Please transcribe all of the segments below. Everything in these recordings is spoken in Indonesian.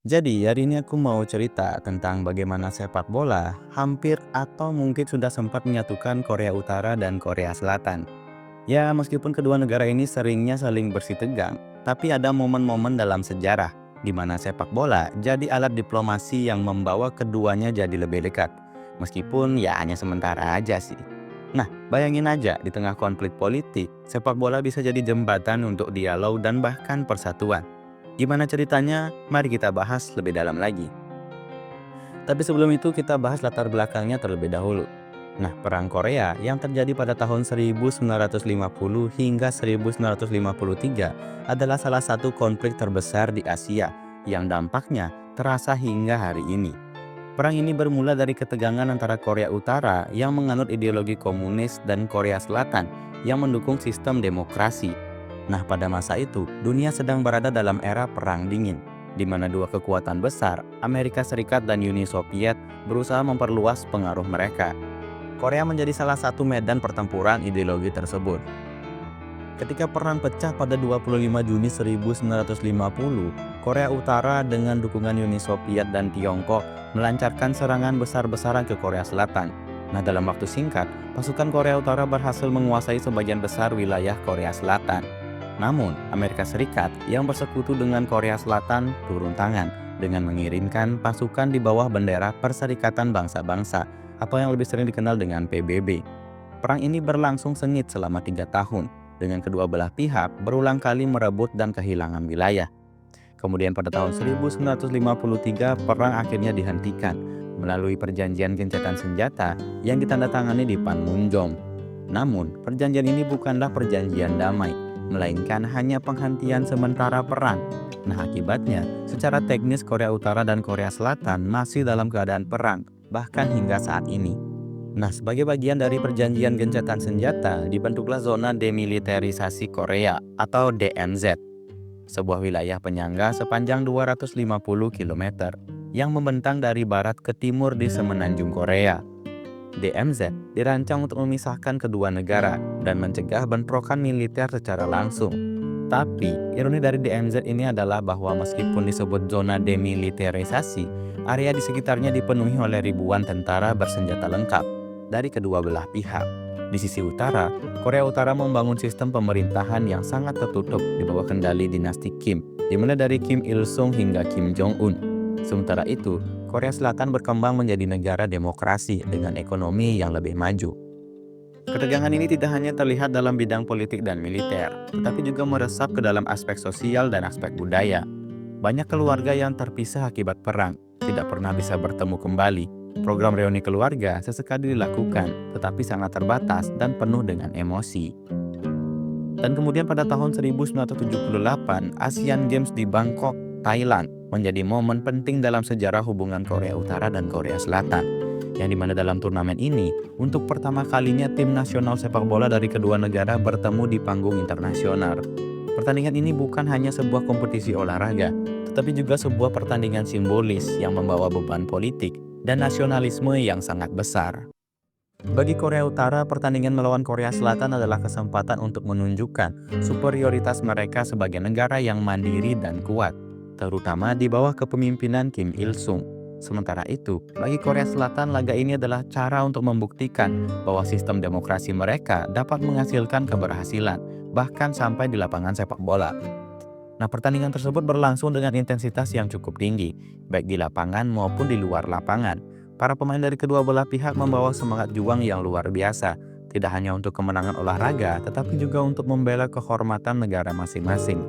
Jadi, hari ini aku mau cerita tentang bagaimana sepak bola hampir atau mungkin sudah sempat menyatukan Korea Utara dan Korea Selatan. Ya, meskipun kedua negara ini seringnya saling bersih tegang, tapi ada momen-momen dalam sejarah di mana sepak bola jadi alat diplomasi yang membawa keduanya jadi lebih dekat. Meskipun ya hanya sementara aja sih. Nah, bayangin aja di tengah konflik politik, sepak bola bisa jadi jembatan untuk dialog dan bahkan persatuan. Gimana ceritanya? Mari kita bahas lebih dalam lagi. Tapi sebelum itu kita bahas latar belakangnya terlebih dahulu. Nah, Perang Korea yang terjadi pada tahun 1950 hingga 1953 adalah salah satu konflik terbesar di Asia yang dampaknya terasa hingga hari ini. Perang ini bermula dari ketegangan antara Korea Utara yang menganut ideologi komunis dan Korea Selatan yang mendukung sistem demokrasi. Nah, pada masa itu, dunia sedang berada dalam era Perang Dingin, di mana dua kekuatan besar, Amerika Serikat dan Uni Soviet, berusaha memperluas pengaruh mereka. Korea menjadi salah satu medan pertempuran ideologi tersebut. Ketika perang pecah pada 25 Juni 1950, Korea Utara dengan dukungan Uni Soviet dan Tiongkok melancarkan serangan besar-besaran ke Korea Selatan. Nah, dalam waktu singkat, pasukan Korea Utara berhasil menguasai sebagian besar wilayah Korea Selatan. Namun, Amerika Serikat yang bersekutu dengan Korea Selatan turun tangan dengan mengirimkan pasukan di bawah bendera Perserikatan Bangsa-Bangsa atau yang lebih sering dikenal dengan PBB. Perang ini berlangsung sengit selama 3 tahun, dengan kedua belah pihak berulang kali merebut dan kehilangan wilayah. Kemudian pada tahun 1953, perang akhirnya dihentikan melalui perjanjian gencatan senjata yang ditandatangani di Panmunjom. Namun, perjanjian ini bukanlah perjanjian damai, melainkan hanya penghentian sementara perang. Nah, akibatnya, secara teknis Korea Utara dan Korea Selatan masih dalam keadaan perang, bahkan hingga saat ini. Nah, sebagai bagian dari perjanjian gencatan senjata, dibentuklah Zona Demilitarisasi Korea atau DMZ, sebuah wilayah penyangga sepanjang 250 km yang membentang dari barat ke timur di semenanjung Korea. DMZ dirancang untuk memisahkan kedua negara dan mencegah bentrokan militer secara langsung. Tapi, ironi dari DMZ ini adalah bahwa meskipun disebut zona demilitarisasi, area di sekitarnya dipenuhi oleh ribuan tentara bersenjata lengkap dari kedua belah pihak. Di sisi utara, Korea Utara membangun sistem pemerintahan yang sangat tertutup di bawah kendali dinasti Kim, dimulai dari Kim Il-sung hingga Kim Jong-un. Sementara itu, Korea Selatan berkembang menjadi negara demokrasi dengan ekonomi yang lebih maju. Ketegangan ini tidak hanya terlihat dalam bidang politik dan militer, tetapi juga meresap ke dalam aspek sosial dan aspek budaya. Banyak keluarga yang terpisah akibat perang tidak pernah bisa bertemu kembali. Program reuni keluarga sesekali dilakukan, tetapi sangat terbatas dan penuh dengan emosi. Dan kemudian pada tahun 1978, Asian Games di Bangkok, Thailand, menjadi momen penting dalam sejarah hubungan Korea Utara dan Korea Selatan. Yang dimana dalam turnamen ini, untuk pertama kalinya tim nasional sepak bola dari kedua negara bertemu di panggung internasional. Pertandingan ini bukan hanya sebuah kompetisi olahraga, tetapi juga sebuah pertandingan simbolis yang membawa beban politik dan nasionalisme yang sangat besar. Bagi Korea Utara, pertandingan melawan Korea Selatan adalah kesempatan untuk menunjukkan superioritas mereka sebagai negara yang mandiri dan kuat, terutama di bawah kepemimpinan Kim Il-sung. Sementara itu, bagi Korea Selatan, laga ini adalah cara untuk membuktikan bahwa sistem demokrasi mereka dapat menghasilkan keberhasilan, bahkan sampai di lapangan sepak bola. Nah, pertandingan tersebut berlangsung dengan intensitas yang cukup tinggi, baik di lapangan maupun di luar lapangan. Para pemain dari kedua belah pihak membawa semangat juang yang luar biasa, tidak hanya untuk kemenangan olahraga, tetapi juga untuk membela kehormatan negara masing-masing.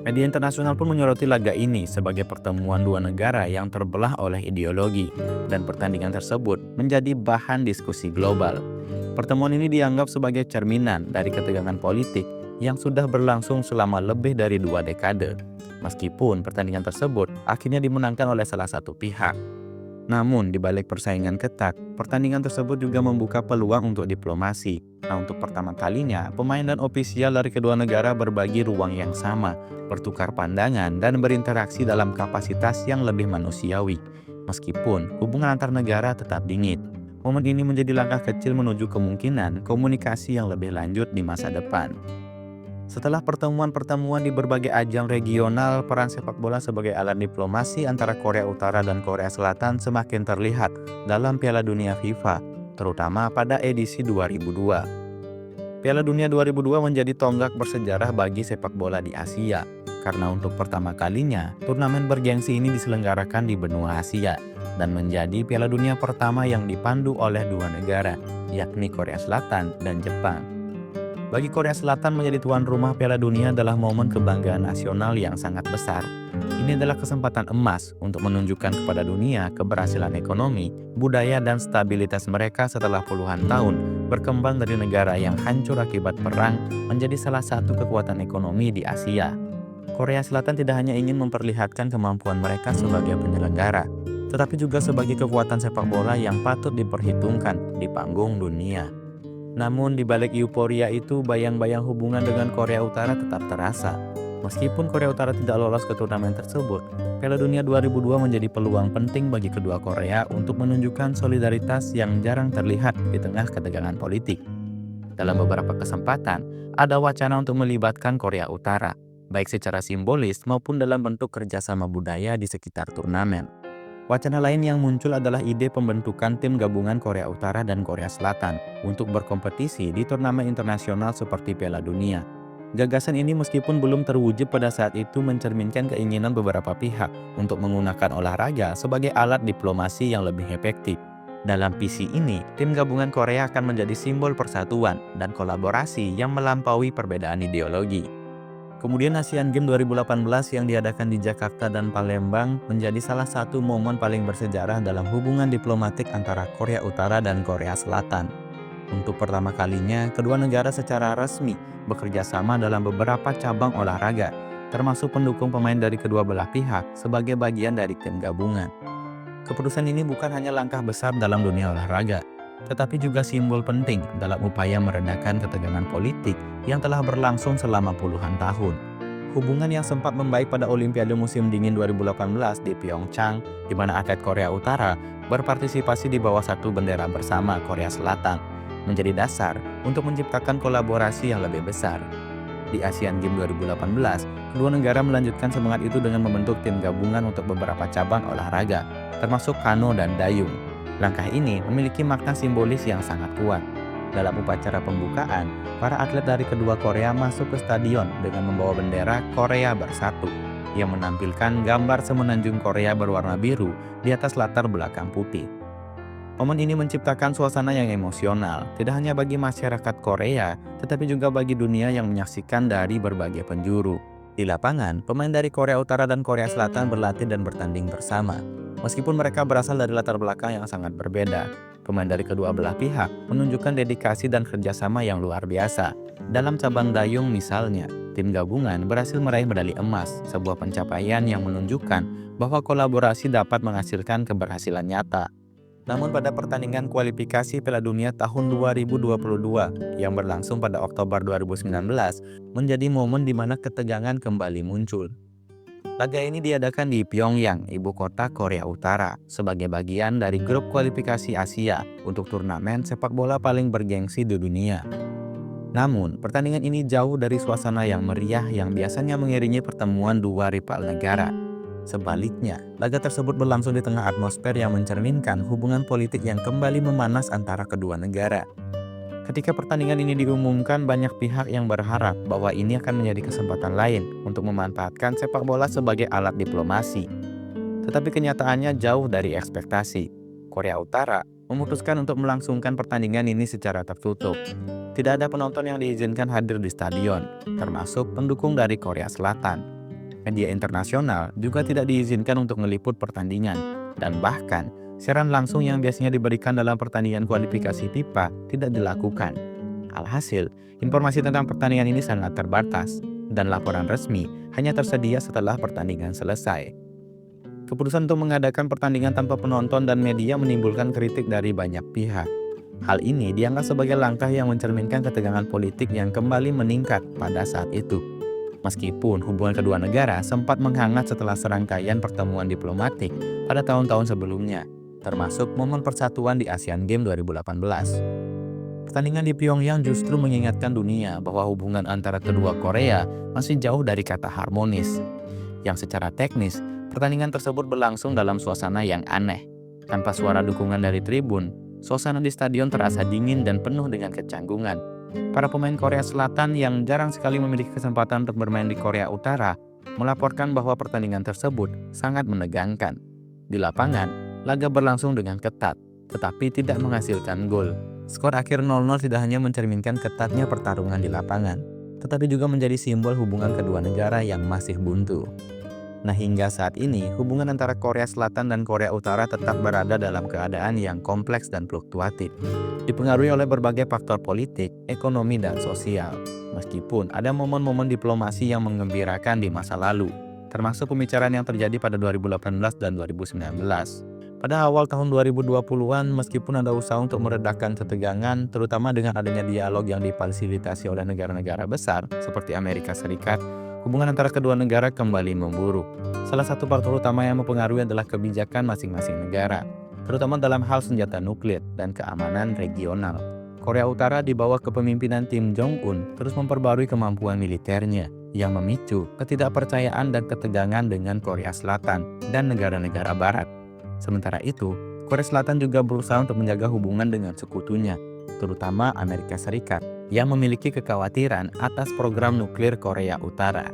Media internasional pun menyoroti laga ini sebagai pertemuan dua negara yang terbelah oleh ideologi, dan pertandingan tersebut menjadi bahan diskusi global. Pertemuan ini dianggap sebagai cerminan dari ketegangan politik yang sudah berlangsung selama lebih dari 2 dekade. Meskipun pertandingan tersebut akhirnya dimenangkan oleh salah satu pihak. Namun, di balik persaingan ketat, pertandingan tersebut juga membuka peluang untuk diplomasi. Nah, untuk pertama kalinya, pemain dan ofisial dari kedua negara berbagi ruang yang sama, bertukar pandangan, dan berinteraksi dalam kapasitas yang lebih manusiawi. Meskipun hubungan antar negara tetap dingin, momen ini menjadi langkah kecil menuju kemungkinan komunikasi yang lebih lanjut di masa depan. Setelah pertemuan-pertemuan di berbagai ajang regional, peran sepak bola sebagai alat diplomasi antara Korea Utara dan Korea Selatan semakin terlihat dalam Piala Dunia FIFA, terutama pada edisi 2002. Piala Dunia 2002 menjadi tonggak bersejarah bagi sepak bola di Asia, karena untuk pertama kalinya, turnamen bergengsi ini diselenggarakan di benua Asia, dan menjadi Piala Dunia pertama yang dipandu oleh dua negara, yakni Korea Selatan dan Jepang. Bagi Korea Selatan, menjadi tuan rumah Piala Dunia adalah momen kebanggaan nasional yang sangat besar. Ini adalah kesempatan emas untuk menunjukkan kepada dunia keberhasilan ekonomi, budaya, dan stabilitas mereka setelah puluhan tahun berkembang dari negara yang hancur akibat perang menjadi salah satu kekuatan ekonomi di Asia. Korea Selatan tidak hanya ingin memperlihatkan kemampuan mereka sebagai penyelenggara, tetapi juga sebagai kekuatan sepak bola yang patut diperhitungkan di panggung dunia. Namun di balik euforia itu, bayang-bayang hubungan dengan Korea Utara tetap terasa. Meskipun Korea Utara tidak lolos ke turnamen tersebut, Piala Dunia 2002 menjadi peluang penting bagi kedua Korea untuk menunjukkan solidaritas yang jarang terlihat di tengah ketegangan politik. Dalam beberapa kesempatan, ada wacana untuk melibatkan Korea Utara, baik secara simbolis maupun dalam bentuk kerjasama budaya di sekitar turnamen. Wacana lain yang muncul adalah ide pembentukan tim gabungan Korea Utara dan Korea Selatan untuk berkompetisi di turnamen internasional seperti Piala Dunia. Gagasan ini meskipun belum terwujud pada saat itu mencerminkan keinginan beberapa pihak untuk menggunakan olahraga sebagai alat diplomasi yang lebih efektif. Dalam visi ini, tim gabungan Korea akan menjadi simbol persatuan dan kolaborasi yang melampaui perbedaan ideologi. Kemudian Asian Games 2018 yang diadakan di Jakarta dan Palembang menjadi salah satu momen paling bersejarah dalam hubungan diplomatik antara Korea Utara dan Korea Selatan. Untuk pertama kalinya, kedua negara secara resmi bekerja sama dalam beberapa cabang olahraga, termasuk pendukung pemain dari kedua belah pihak sebagai bagian dari tim gabungan. Keputusan ini bukan hanya langkah besar dalam dunia olahraga, tetapi juga simbol penting dalam upaya meredakan ketegangan politik yang telah berlangsung selama puluhan tahun. Hubungan yang sempat membaik pada Olimpiade musim dingin 2018 di Pyeongchang, di mana atlet Korea Utara berpartisipasi di bawah satu bendera bersama Korea Selatan, menjadi dasar untuk menciptakan kolaborasi yang lebih besar. Di Asian Games 2018, kedua negara melanjutkan semangat itu dengan membentuk tim gabungan untuk beberapa cabang olahraga, termasuk kano dan dayung. Langkah ini memiliki makna simbolis yang sangat kuat. Dalam upacara pembukaan, para atlet dari kedua Korea masuk ke stadion dengan membawa bendera Korea Bersatu yang menampilkan gambar semenanjung Korea berwarna biru di atas latar belakang putih. Momen ini menciptakan suasana yang emosional, tidak hanya bagi masyarakat Korea, tetapi juga bagi dunia yang menyaksikan dari berbagai penjuru. Di lapangan, pemain dari Korea Utara dan Korea Selatan berlatih dan bertanding bersama. Meskipun mereka berasal dari latar belakang yang sangat berbeda, pemain dari kedua belah pihak menunjukkan dedikasi dan kerjasama yang luar biasa. Dalam cabang dayung misalnya, tim gabungan berhasil meraih medali emas, sebuah pencapaian yang menunjukkan bahwa kolaborasi dapat menghasilkan keberhasilan nyata. Namun pada pertandingan kualifikasi Piala Dunia tahun 2022 yang berlangsung pada Oktober 2019 menjadi momen di mana ketegangan kembali muncul. Laga ini diadakan di Pyongyang, ibu kota Korea Utara, sebagai bagian dari grup kualifikasi Asia untuk turnamen sepak bola paling bergengsi di dunia. Namun, pertandingan ini jauh dari suasana yang meriah yang biasanya mengiringi pertemuan dua rival negara. Sebaliknya, laga tersebut berlangsung di tengah atmosfer yang mencerminkan hubungan politik yang kembali memanas antara kedua negara. Ketika pertandingan ini diumumkan, banyak pihak yang berharap bahwa ini akan menjadi kesempatan lain untuk memanfaatkan sepak bola sebagai alat diplomasi. Tetapi kenyataannya jauh dari ekspektasi. Korea Utara memutuskan untuk melangsungkan pertandingan ini secara tertutup. Tidak ada penonton yang diizinkan hadir di stadion, termasuk pendukung dari Korea Selatan. Media internasional juga tidak diizinkan untuk meliput pertandingan, dan bahkan siaran langsung yang biasanya diberikan dalam pertandingan kualifikasi FIFA tidak dilakukan. Alhasil, informasi tentang pertandingan ini sangat terbatas, dan laporan resmi hanya tersedia setelah pertandingan selesai. Keputusan untuk mengadakan pertandingan tanpa penonton dan media menimbulkan kritik dari banyak pihak. Hal ini dianggap sebagai langkah yang mencerminkan ketegangan politik yang kembali meningkat pada saat itu. Meskipun hubungan kedua negara sempat menghangat setelah serangkaian pertemuan diplomatik pada tahun-tahun sebelumnya, termasuk momen persatuan di Asian Games 2018. Pertandingan di Pyongyang justru mengingatkan dunia bahwa hubungan antara kedua Korea masih jauh dari kata harmonis. Yang secara teknis, pertandingan tersebut berlangsung dalam suasana yang aneh. Tanpa suara dukungan dari tribun, suasana di stadion terasa dingin dan penuh dengan kecanggungan. Para pemain Korea Selatan yang jarang sekali memiliki kesempatan untuk bermain di Korea Utara melaporkan bahwa pertandingan tersebut sangat menegangkan. Di lapangan, laga berlangsung dengan ketat, tetapi tidak menghasilkan gol. Skor akhir 0-0 tidak hanya mencerminkan ketatnya pertarungan di lapangan, tetapi juga menjadi simbol hubungan kedua negara yang masih buntu. Nah, hingga saat ini, hubungan antara Korea Selatan dan Korea Utara tetap berada dalam keadaan yang kompleks dan fluktuatif, dipengaruhi oleh berbagai faktor politik, ekonomi, dan sosial. Meskipun ada momen-momen diplomasi yang menggembirakan di masa lalu, termasuk pembicaraan yang terjadi pada 2018 dan 2019. Pada awal tahun 2020-an, meskipun ada usaha untuk meredakan ketegangan, terutama dengan adanya dialog yang difasilitasi oleh negara-negara besar seperti Amerika Serikat, hubungan antara kedua negara kembali memburuk. Salah satu faktor utama yang mempengaruhi adalah kebijakan masing-masing negara, terutama dalam hal senjata nuklir dan keamanan regional. Korea Utara di bawah kepemimpinan Kim Jong-un terus memperbarui kemampuan militernya, yang memicu ketidakpercayaan dan ketegangan dengan Korea Selatan dan negara-negara Barat. Sementara itu, Korea Selatan juga berusaha untuk menjaga hubungan dengan sekutunya, terutama Amerika Serikat, yang memiliki kekhawatiran atas program nuklir Korea Utara.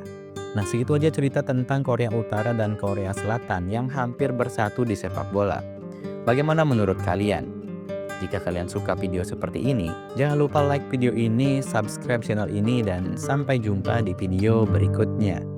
Nah, segitu aja cerita tentang Korea Utara dan Korea Selatan yang hampir bersatu di sepak bola. Bagaimana menurut kalian? Jika kalian suka video seperti ini, jangan lupa like video ini, subscribe channel ini, dan sampai jumpa di video berikutnya.